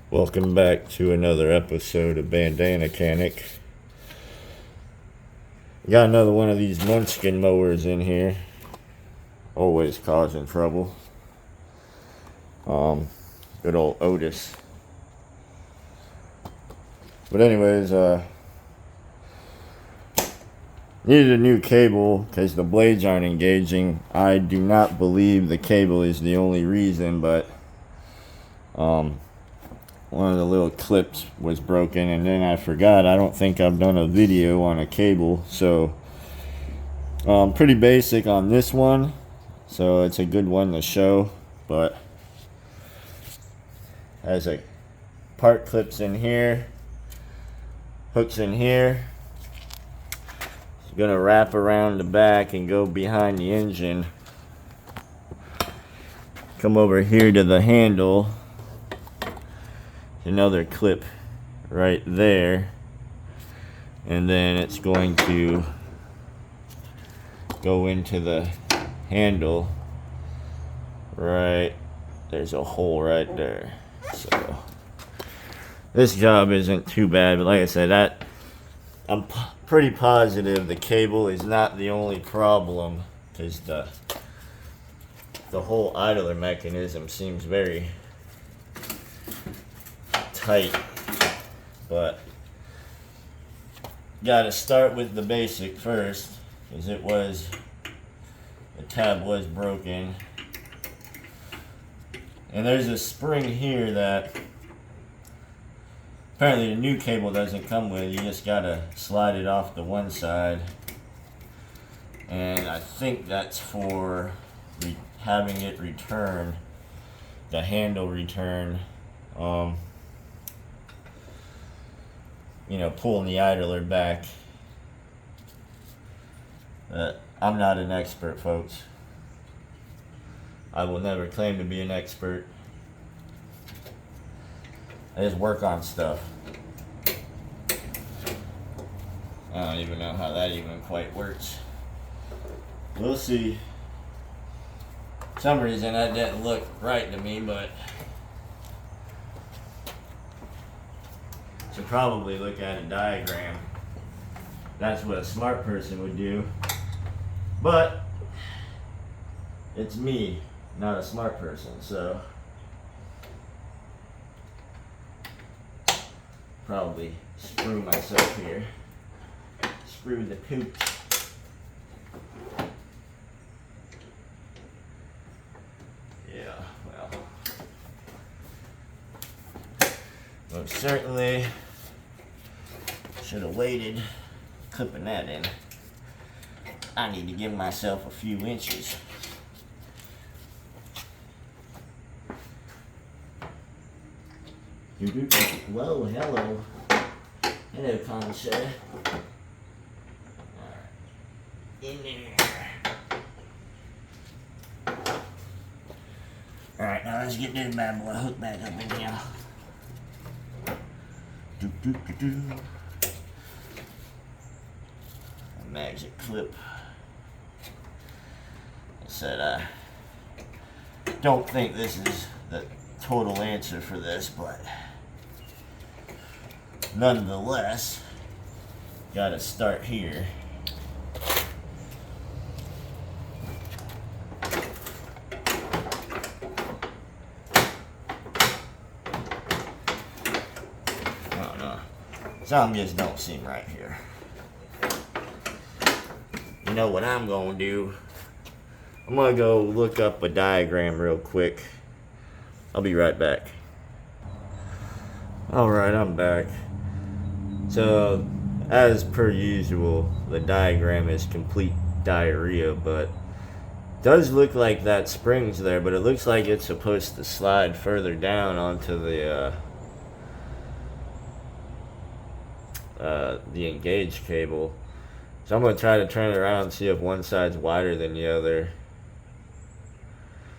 Welcome back to another episode of Bandana Canic. Got another one of these Munchkin mowers in here. Always causing trouble. Good old Otis. But anyways, needed a new cable because the blades aren't engaging. I do not believe the cable is the only reason, but one of the little clips was broken, and then I forgot I don't think I've done a video on a cable, so pretty basic on this one, so it's a good one to show. But has a part clips in here, hooks in here. It's gonna wrap around the back and go behind the engine, come over here to the handle. Another clip right there, and then it's going to go into the handle. Right there's a hole right there, so this job isn't too bad. But like I said, I'm pretty positive the cable is not the only problem, because the whole idler mechanism seems very tight. But gotta start with the basic first, because the tab was broken, and there's a spring here that apparently the new cable doesn't come with. You just gotta slide it off the one side, and I think that's for having it return, the handle return, pulling the idler back. I'm not an expert, folks. I will never claim to be an expert. I just work on stuff. I don't even know how that even quite works. We'll see. For some reason that didn't look right to me, but should probably look at a diagram. That's what a smart person would do. But it's me, not a smart person, so probably screw myself here. Screw the poop. Yeah, well, most certainly should have waited clipping that in. I need to give myself a few inches. Whoa, hello. Hello, Concha. Alright. In there. Alright, now let's get this bad boy hooked back up in here. A magic clip. I said I don't think this is the total answer for this, but nonetheless, gotta start here. I don't know. Something just don't seem right here. You know what I'm gonna do? I'm gonna go look up a diagram real quick. I'll be right back. Alright, I'm back. So, as per usual, the diagram is complete diarrhea, but it does look like that spring's there, but it looks like it's supposed to slide further down onto the engaged cable. So I'm going to try to turn it around and see if one side's wider than the other.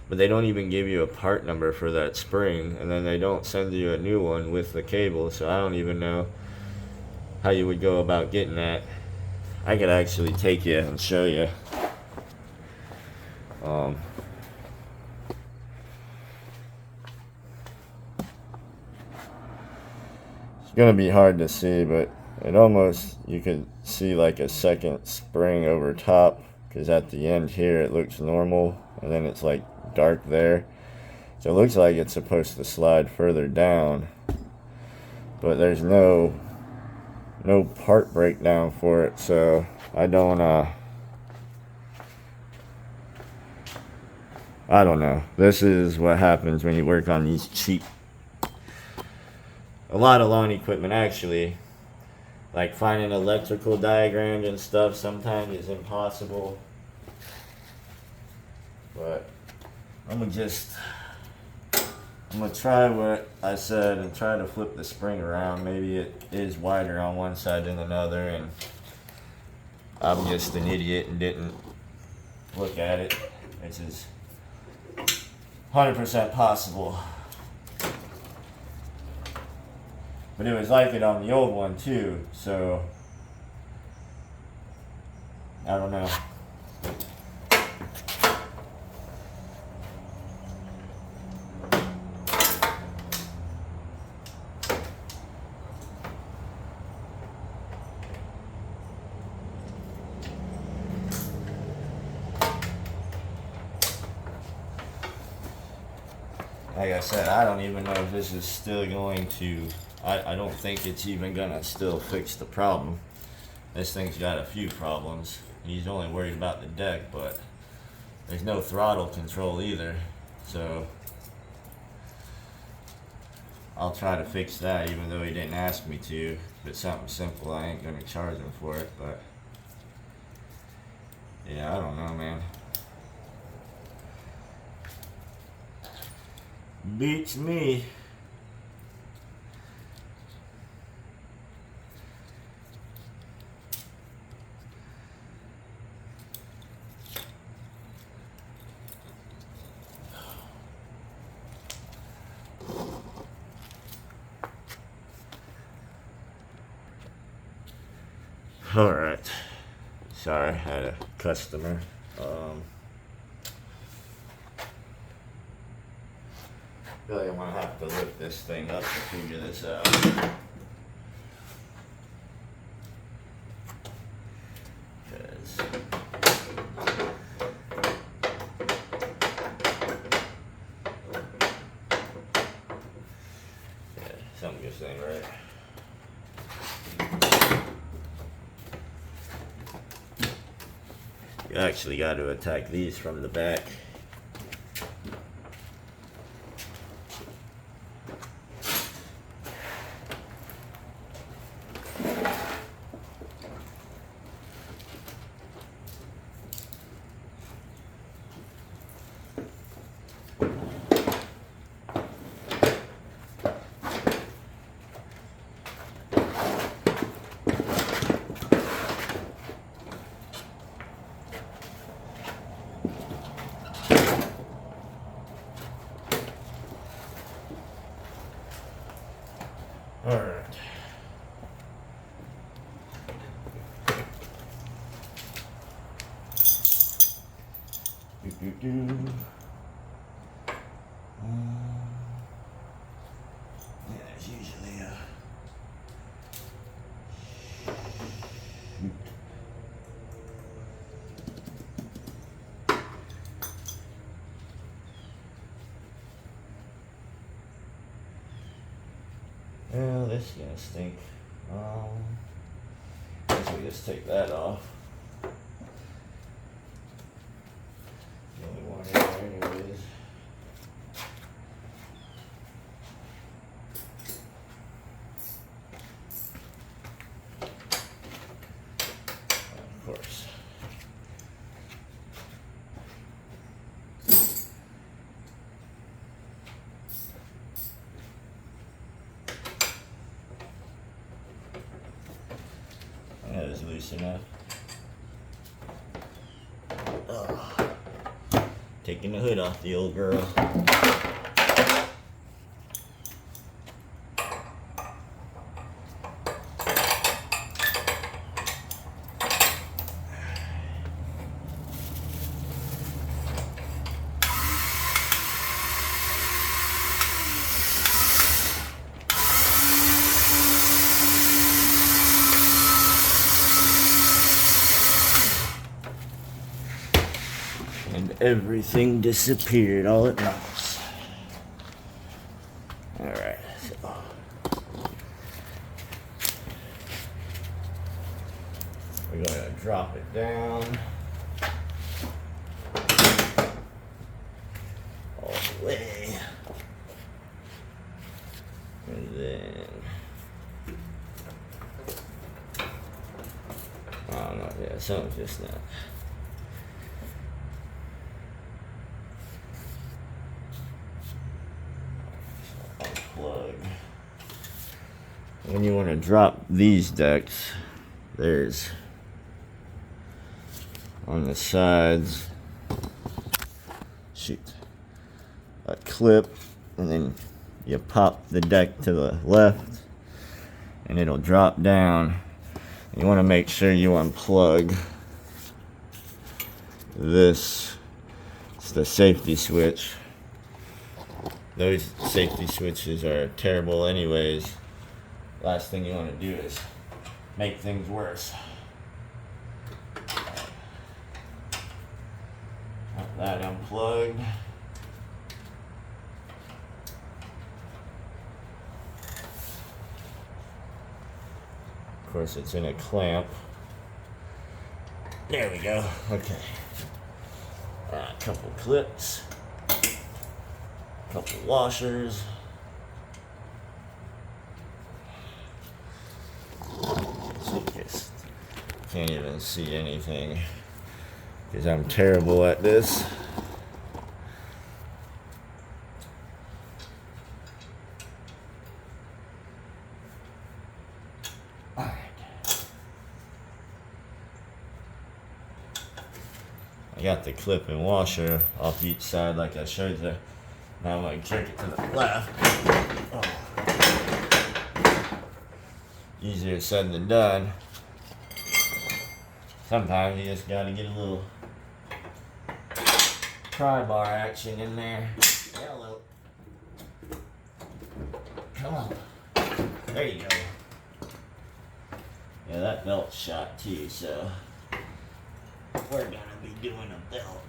But they don't even give you a part number for that spring, and then they don't send you a new one with the cable, so I don't even know how you would go about getting that. I could actually take you and show you. gonna be hard to see, but it almost, you could see like a second spring over top, because at the end here it looks normal and then it's like dark there, so it looks like it's supposed to slide further down, but there's no part breakdown for it, so I don't know. This is what happens when you work on these cheap, a lot of lawn equipment actually. Like finding electrical diagrams and stuff sometimes is impossible. But I'm gonna try what I said and try to flip the spring around. Maybe it is wider on one side than another, and I'm just an idiot and didn't look at it, which is 100% possible. But it was like it on the old one too, so I don't know. Like I said, I don't even know if this is still going to, I don't think it's even gonna still fix the problem. This thing's got a few problems. He's only worried about the deck, but there's no throttle control either. So I'll try to fix that, even though he didn't ask me to. If it's something simple, I ain't gonna charge him for it, but yeah, I don't know, man. Beats me. All right. Sorry, I had a customer. I feel like I'm gonna have to lift this thing up to figure this out. Yeah, something just ain't right. You actually got to attack these from the back. All right. Yeah, it's usually well, this is gonna stink. Guess we just take that off. The only one in there anyways. Of course. That is loose enough. Oh. Taking the hood off the old girl. everything disappeared all at once. Alright, so we're going to drop it down all the way. And then, oh no, yeah, something's just not. Unplug. When you want to drop these decks, there's on the sides, shoot, a clip, and then you pop the deck to the left and it'll drop down. You want to make sure you unplug this. It's the safety switch. Those safety switches are terrible anyways. Last thing you want to do is make things worse. Got that unplugged. Of course, it's in a clamp. There we go. Okay. A couple clips. A couple washers. Just can't even see anything because I'm terrible at this. I got the clip and washer off each side like I showed you. Now I'm going to jerk it to the left. Oh. Easier said than done. Sometimes you just got to get a little pry bar action in there. Hello. Come on. There you go. Yeah, that belt's shot too, so we're gonna be doing a belt.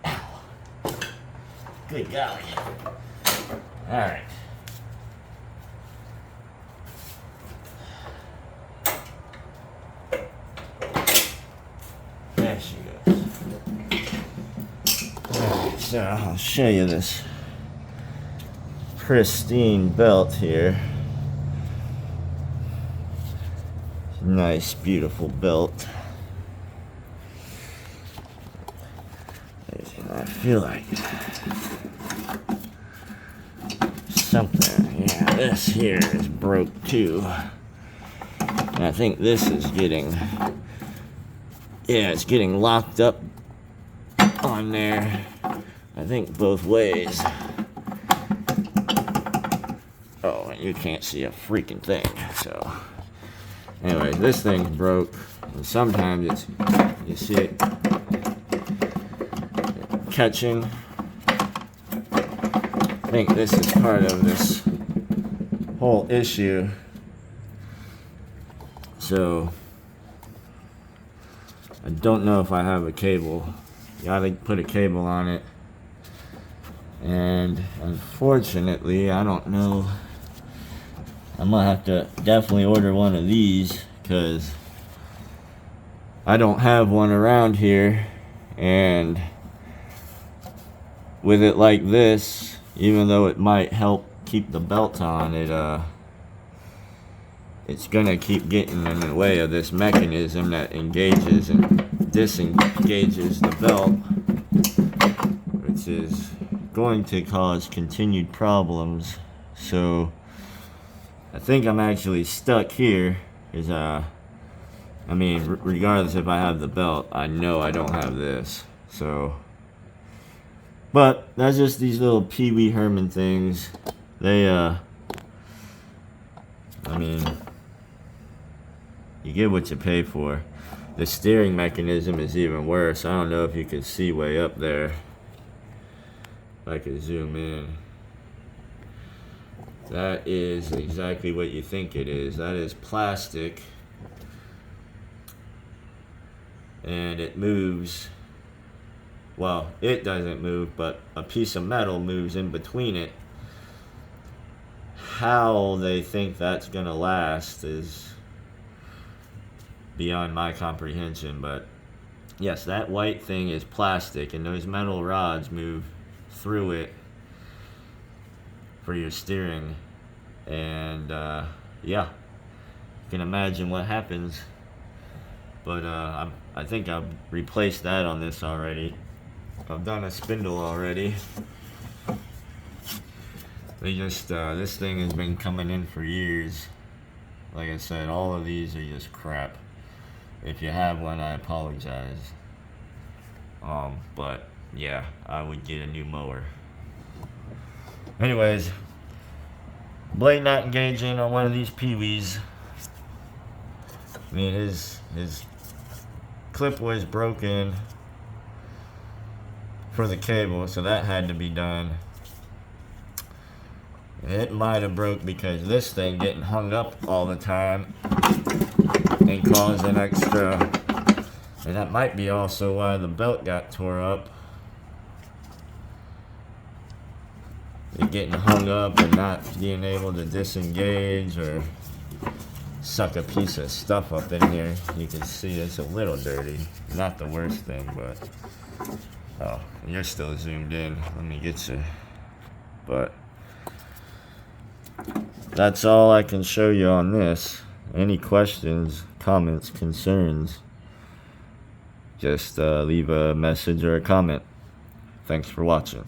Ow. Good golly. Alright. There she goes. Alright, so I'll show you this pristine belt here. Nice, beautiful belt. I feel like something, yeah, this here is broke too. And I think this is getting, yeah, it's getting locked up on there. I think both ways. Oh, and you can't see a freaking thing, so. Anyway, this thing's broke, and sometimes it's, you see it catching. I think this is part of this whole issue. So, I don't know if I have a cable. You gotta put a cable on it. And unfortunately, I don't know. I'm gonna have to definitely order one of these because I don't have one around here, and with it like this, even though it might help keep the belt on, it's gonna keep getting in the way of this mechanism that engages and disengages the belt, which is going to cause continued problems. So I think I'm actually stuck here, because, I mean, regardless if I have the belt, I know I don't have this, so. But, that's just these little Pee Wee Herman things. They, I mean, you get what you pay for. The steering mechanism is even worse. I don't know if you can see way up there. If I could zoom in. That is exactly what you think it is. That is plastic. And it moves. Well, it doesn't move, but a piece of metal moves in between it. How they think that's going to last is beyond my comprehension, but yes, that white thing is plastic, and those metal rods move through it for your steering. And yeah, you can imagine what happens. But I think I've replaced that on this already. I've done a spindle already. They just this thing has been coming in for years. Like I said, all of these are just crap. If you have one, I apologize. But yeah, I would get a new mower. Anyways, blade not engaging on one of these peewees. I mean, his clip was broken for the cable, so that had to be done. It might have broke because this thing getting hung up all the time and caused an extra, and that might be also why the belt got tore up. It getting hung up and not being able to disengage or suck a piece of stuff up in here. You can see it's a little dirty. Not the worst thing, but oh, you're still zoomed in. Let me get you. But that's all I can show you on this. Any questions, comments, concerns, just leave a message or a comment. Thanks for watching.